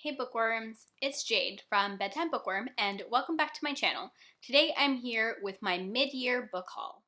Hey bookworms, it's Jade from Bedtime Bookworm and welcome back to my channel. Today I'm here with my mid-year book haul.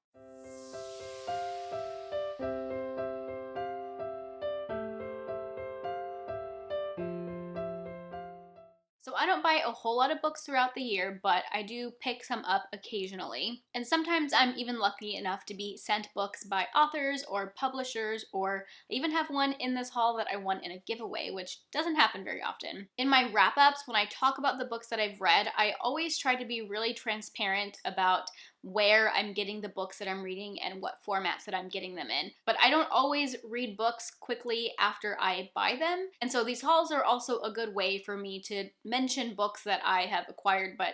So I don't buy a whole lot of books throughout the year, but I do pick some up occasionally. And sometimes I'm even lucky enough to be sent books by authors or publishers, or I even have one in this haul that I won in a giveaway, which doesn't happen very often. In my wrap-ups, when I talk about the books that I've read, I always try to be really transparent about where I'm getting the books that I'm reading and what formats that I'm getting them in. But I don't always read books quickly after I buy them, and so these hauls are also a good way for me to mention books that I have acquired but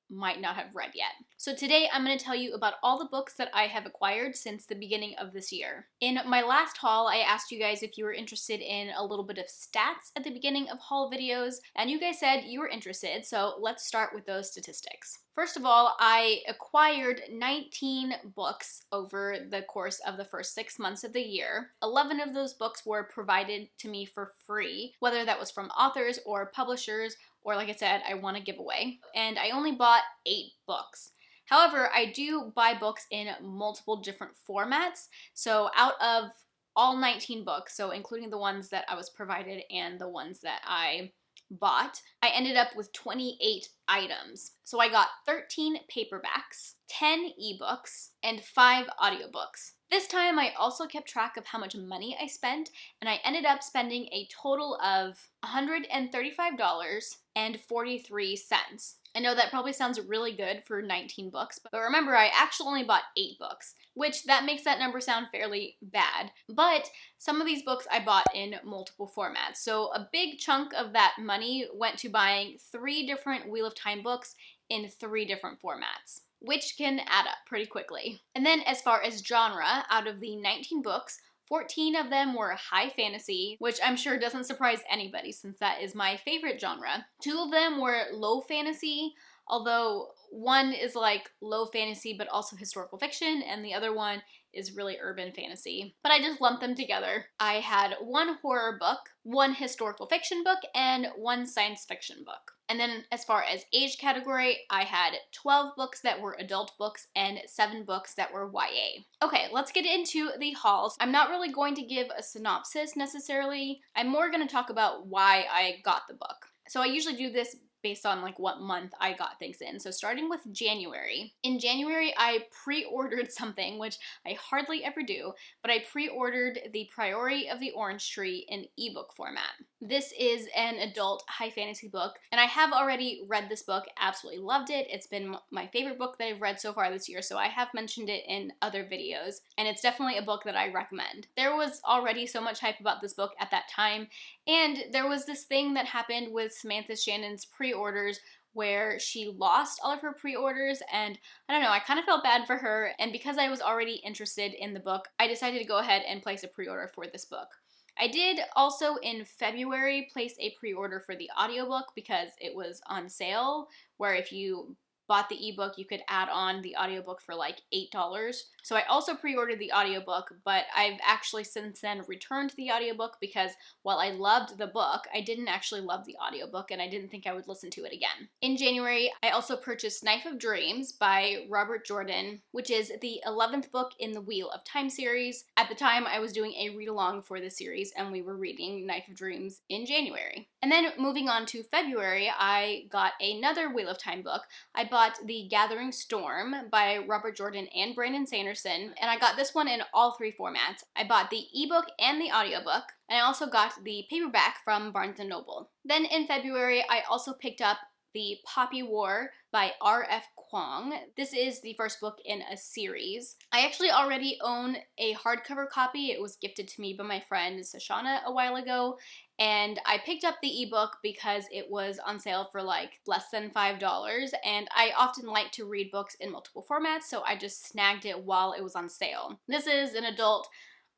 might not have read yet. So today I'm going to tell you about all the books that I have acquired since the beginning of this year. In my last haul, I asked you guys if you were interested in a little bit of stats at the beginning of haul videos, and you guys said you were interested, so let's start with those statistics. First of all, I acquired 19 books over the course of the first 6 months of the year. 11 of those books were provided to me for free, whether that was from authors or publishers, or like I said, I won a giveaway. And I only bought 8 books. However, I do buy books in multiple different formats. So out of all 19 books, so including the ones that I was provided and the ones that I bought, I ended up with 28 items. So I got 13 paperbacks, 10 ebooks, and 5 audiobooks. This time I also kept track of how much money I spent, and I ended up spending a total of $135.43. I know that probably sounds really good for 19 books, but remember I actually only bought 8 books, which that makes that number sound fairly bad. But some of these books I bought in multiple formats, so a big chunk of that money went to buying 3 different Wheel of Time books in 3 different formats, which can add up pretty quickly. And then as far as genre, out of the 19 books, 14 of them were high fantasy, which I'm sure doesn't surprise anybody since that is my favorite genre. 2 of them were low fantasy, although one is like low fantasy but also historical fiction, and the other one is really urban fantasy. But I just lumped them together. I had 1 horror book, 1 historical fiction book, and 1 science fiction book. And then as far as age category, I had 12 books that were adult books and 7 books that were YA. Okay, let's get into the hauls. I'm not really going to give a synopsis necessarily. I'm more going to talk about why I got the book. So I usually do this based on like what month I got things in. So starting with January. In January, I pre-ordered something, which I hardly ever do, but I pre-ordered The Priory of the Orange Tree in ebook format. This is an adult high fantasy book, and I have already read this book, absolutely loved it. It's been my favorite book that I've read so far this year, so I have mentioned it in other videos, and it's definitely a book that I recommend. There was already so much hype about this book at that time, and there was this thing that happened with Samantha Shannon's pre-orders where she lost all of her pre-orders, and I don't know, I kind of felt bad for her, and because I was already interested in the book, I decided to go ahead and place a pre-order for this book. I did also in February place a pre-order for the audiobook because it was on sale, where if you bought the ebook, you could add on the audiobook for like $8. So I also pre-ordered the audiobook, but I've actually since then returned the audiobook because while I loved the book, I didn't actually love the audiobook and I didn't think I would listen to it again. In January, I also purchased Knife of Dreams by Robert Jordan, which is the 11th book in the Wheel of Time series. At the time, I was doing a read-along for the series and we were reading Knife of Dreams in January. And then moving on to February, I got another Wheel of Time book. I bought The Gathering Storm by Robert Jordan and Brandon Sanderson, and I got this one in all 3 formats. I bought the ebook and the audiobook, and I also got the paperback from Barnes & Noble. Then in February, I also picked up The Poppy War by R.F. Kuang. This is the first book in a series. I actually already own a hardcover copy. It was gifted to me by my friend Sashana a while ago, and I picked up the ebook because it was on sale for like less than $5, and I often like to read books in multiple formats, so I just snagged it while it was on sale. This is an adult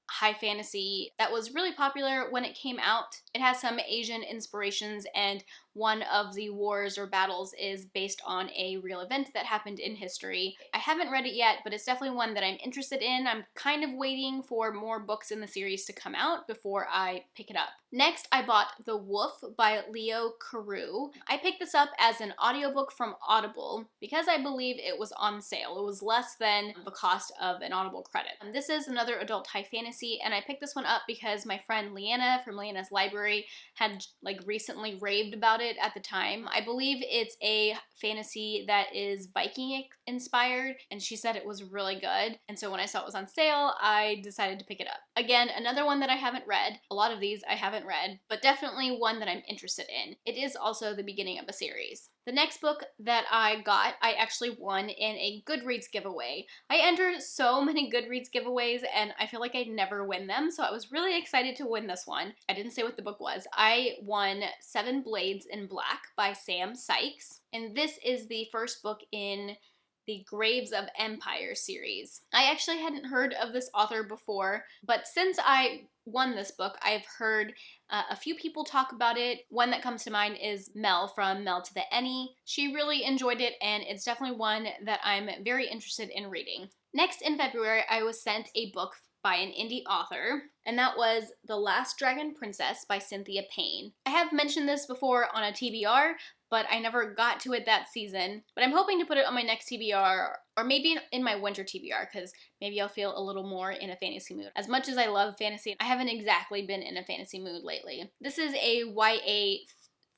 high fantasy that was really popular when it came out. It has some Asian inspirations, and one of the wars or battles is based on a real event that happened in history. I haven't read it yet, but it's definitely one that I'm interested in. I'm kind of waiting for more books in the series to come out before I pick it up. Next, I bought The Wolf by Leo Carew. I picked this up as an audiobook from Audible because I believe it was on sale. It was less than the cost of an Audible credit. And this is another adult high fantasy, and I picked this one up because my friend Leanna from Leanna's Library had recently raved about it at the time. I believe it's a fantasy that is Viking inspired, and she said it was really good. And so when I saw it was on sale, I decided to pick it up. Again, another one that I haven't read. A lot of these I haven't read, but definitely one that I'm interested in. It is also the beginning of a series. The next book that I got, I actually won in a Goodreads giveaway. I enter so many Goodreads giveaways and I feel like I never win them, so I was really excited to win this one. I didn't say what the book was. I won Seven Blades in Black by Sam Sykes, and this is the first book in the Graves of Empire series. I actually hadn't heard of this author before, but since I won this book, I've heard a few people talk about it. One that comes to mind is Mel from Mel to the Any. She really enjoyed it, and it's definitely one that I'm very interested in reading. Next, in February, I was sent a book by an indie author, and that was The Last Dragon Princess by Cynthia Payne. I have mentioned this before on a TBR, but I never got to it that season. But I'm hoping to put it on my next TBR, or maybe in my winter TBR, because maybe I'll feel a little more in a fantasy mood. As much as I love fantasy, I haven't exactly been in a fantasy mood lately. This is a YA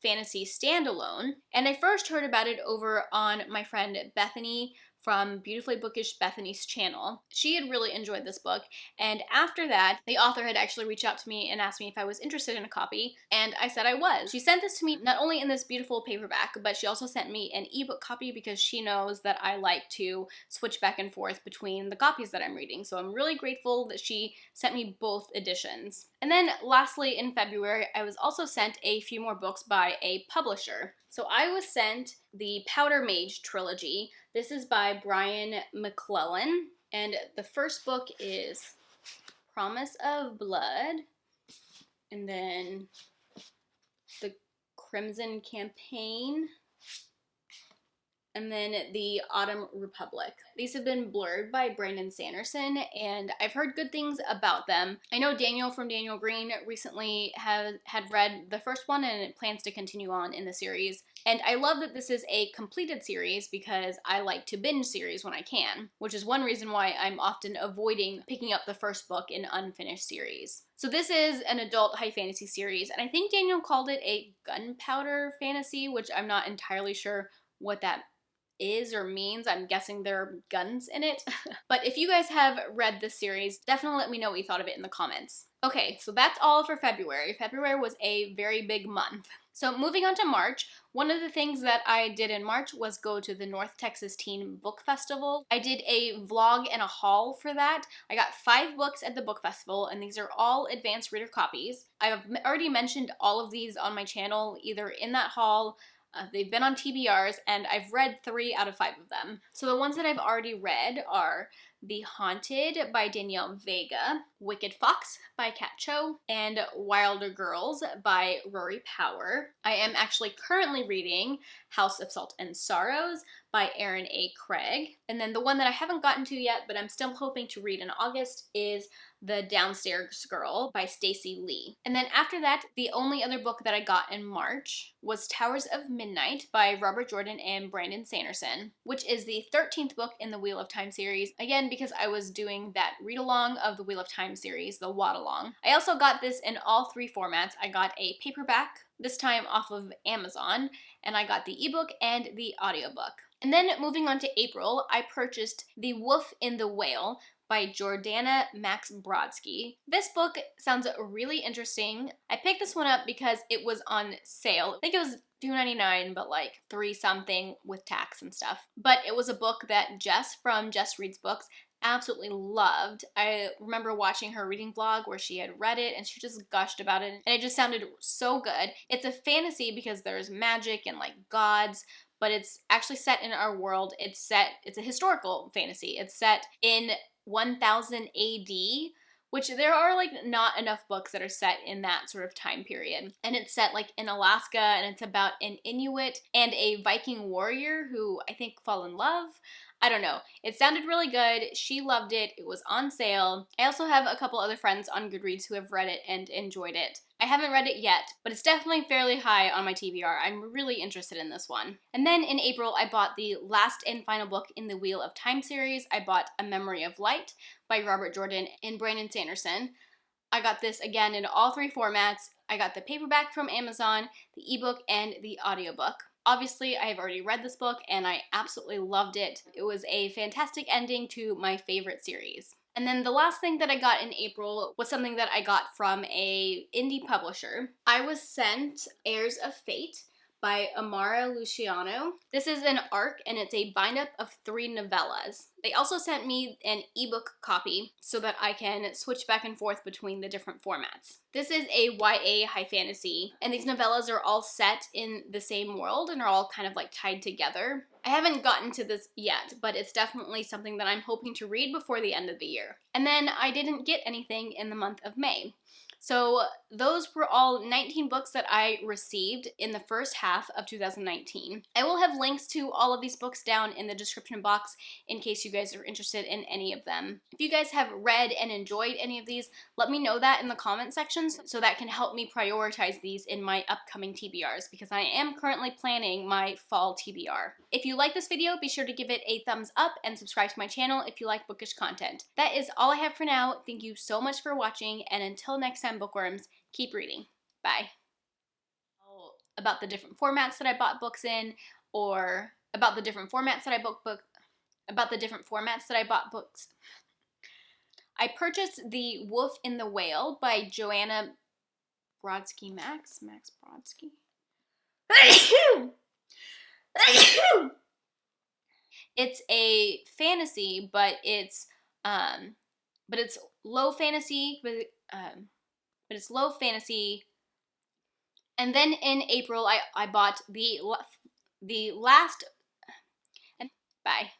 fantasy standalone, and I first heard about it over on my friend Bethany from Beautifully Bookish Bethany's channel. She had really enjoyed this book, and after that, the author had actually reached out to me and asked me if I was interested in a copy, and I said I was. She sent this to me not only in this beautiful paperback, but she also sent me an ebook copy because she knows that I like to switch back and forth between the copies that I'm reading, so I'm really grateful that she sent me both editions. And then lastly, in February, I was also sent a few more books by a publisher. So I was sent the Powder Mage trilogy. This is by Brian McClellan, and the first book is Promise of Blood, and then the Crimson Campaign, and then the Autumn Republic. These have been blurred by Brandon Sanderson, and I've heard good things about them. I know Daniel from Daniel Green recently had read the first one and plans to continue on in the series. And I love that this is a completed series because I like to binge series when I can, which is one reason why I'm often avoiding picking up the first book in unfinished series. So this is an adult high fantasy series, and I think Daniel called it a gunpowder fantasy, which I'm not entirely sure what that is or means. I'm guessing there are guns in it. But if you guys have read this series, definitely let me know what you thought of it in the comments. Okay, so that's all for February. February was a very big month. So moving on to March, one of the things that I did in March was go to the North Texas Teen Book Festival. I did a vlog and a haul for that. I got 5 books at the book festival, and these are all advanced reader copies. I've already mentioned all of these on my channel, either in that haul, they've been on TBRs, and I've read 3 out of 5 of them. So the ones that I've already read are The Haunted by Danielle Vega, Wicked Fox by Kat Cho, and Wilder Girls by Rory Power. I am actually currently reading House of Salt and Sorrows by Erin A. Craig. And then the one that I haven't gotten to yet, but I'm still hoping to read in August, is The Downstairs Girl by Stacey Lee. And then after that, the only other book that I got in March was Towers of Midnight by Robert Jordan and Brandon Sanderson, which is the 13th book in the Wheel of Time series. Again, because I was doing that read-along of the Wheel of Time series, the Wad-along. I also got this in all 3 formats. I got a paperback, this time off of Amazon, and I got the ebook and the audiobook. And then moving on to April, I purchased The Wolf in the Whale by Jordana Max Brodsky. This book sounds really interesting. I picked this one up because it was on sale. I think it was $2.99, but like 3 something with tax and stuff. But it was a book that Jess from Jess Reads Books absolutely loved. I remember watching her reading vlog where she had read it and she just gushed about it, and it just sounded so good. It's a fantasy because there's magic and like gods, but it's actually set in our world. It's a historical fantasy. It's set in 1000 AD, which there are like not enough books that are set in that sort of time period. And it's set like in Alaska, and it's about an Inuit and a Viking warrior who I think fall in love. I don't know. It sounded really good. She loved it. It was on sale. I also have a couple other friends on Goodreads who have read it and enjoyed it. I haven't read it yet, but it's definitely fairly high on my TBR. I'm really interested in this one. And then in April, I bought the last and final book in the Wheel of Time series. I bought A Memory of Light by Robert Jordan and Brandon Sanderson. I got this again in all 3 formats. I got the paperback from Amazon, the ebook, and the audiobook. Obviously, I have already read this book and I absolutely loved it. It was a fantastic ending to my favorite series. And then the last thing that I got in April was something that I got from a indie publisher. I was sent Heirs of Fate by Amara Luciano. This is an ARC and it's a bind-up of 3 novellas. They also sent me an ebook copy so that I can switch back and forth between the different formats. This is a YA high fantasy, and these novellas are all set in the same world and are all kind of like tied together. I haven't gotten to this yet, but it's definitely something that I'm hoping to read before the end of the year. And then I didn't get anything in the month of May. So those were all 19 books that I received in the first half of 2019. I will have links to all of these books down in the description box in case you guys are interested in any of them. If you guys have read and enjoyed any of these, let me know that in the comment sections so that can help me prioritize these in my upcoming TBRs, because I am currently planning my fall TBR. If you like this video, be sure to give it a thumbs up and subscribe to my channel if you like bookish content. That is all I have for now. Thank you so much for watching, and until next time, bookworms, keep reading. Bye. About the different formats that I bought books in, or about the different formats that I bought books. I purchased The Wolf in the Whale by Joanna Brodsky. Max Brodsky. It's a fantasy, but it's low fantasy, but it's low fantasy. And then in April, I bought the last. Bye.